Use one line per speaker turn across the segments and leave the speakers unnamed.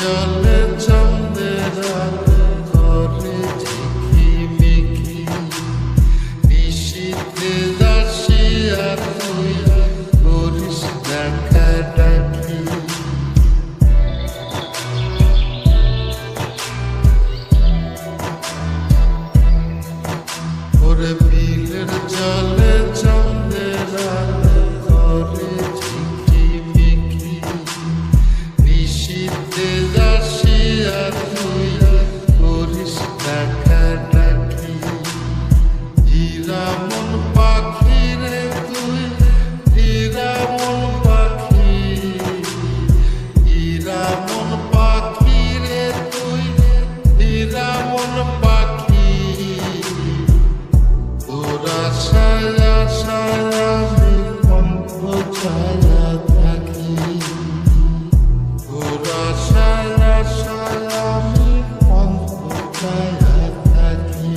জলে চাঁদের আলো করে ঝিকিমিকি নিশীথে আসিয়া তুই করিস ডাকাডাকি ওরে বিলের জলে চাঁদের আলো করে ঝিকিমিকি নিশীথে আসিয়া তুই করিস ডাকাডাকি হীরা মন পাখি রে তুই হীরা মন পাখি হীরা মন পাখি রে তুই হীরা মন পাখি তোরা ছায়া ছায়া কণ্ঠ ছায়া থাকি তোরা ছায়া ছায়া কণ্ঠ ছায়া থাকি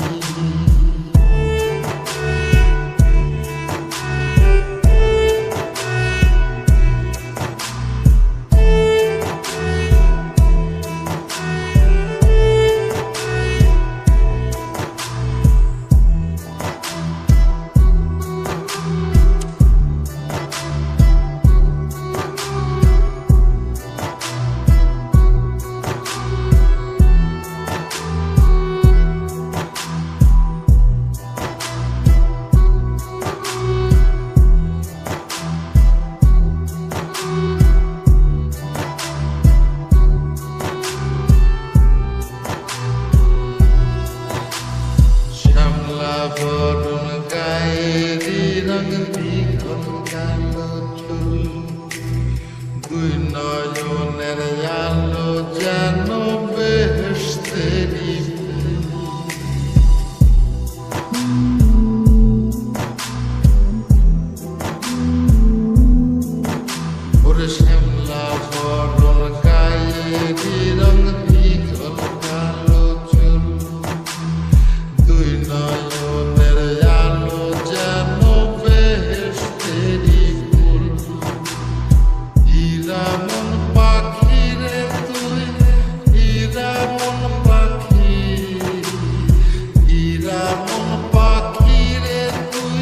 বরণ গায়েরি রঙ বিঘন কালো চুল দুই নয়নের আলো যেন বেহেশতেরি ওরে শ্যামলা বরণ গায়েরি রঙ বিঘন কালো চুল দুই নয়নের আলো যেন বেহেশতেরি ফুল হীরা মন পাখি রে তুই হীরা মন পাখি হীরা মন পাখি রে তুই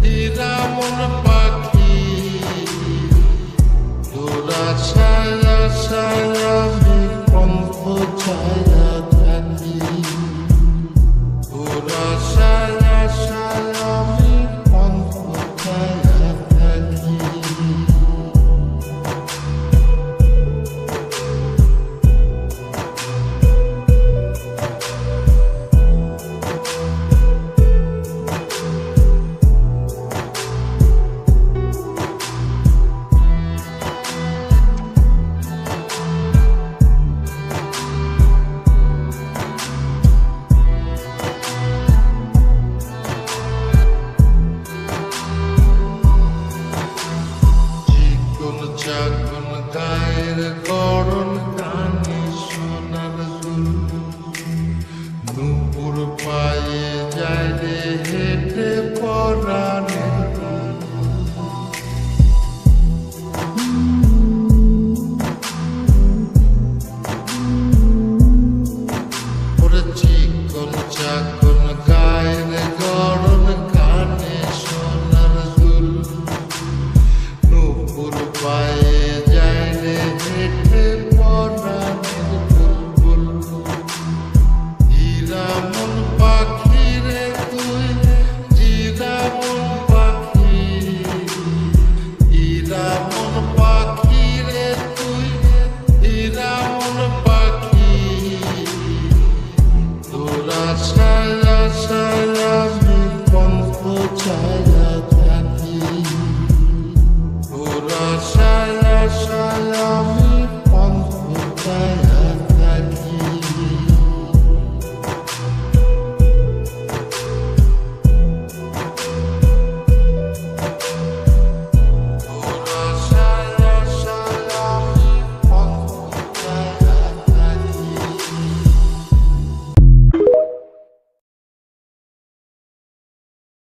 হীরা মন পাখি তোরা ছায়া ছায়া কণ্ঠ ছায়া থাকি তোরা ছায়া ছায়া কণ্ঠ ছায়া থাকি চাগুন গায়ের গড়ন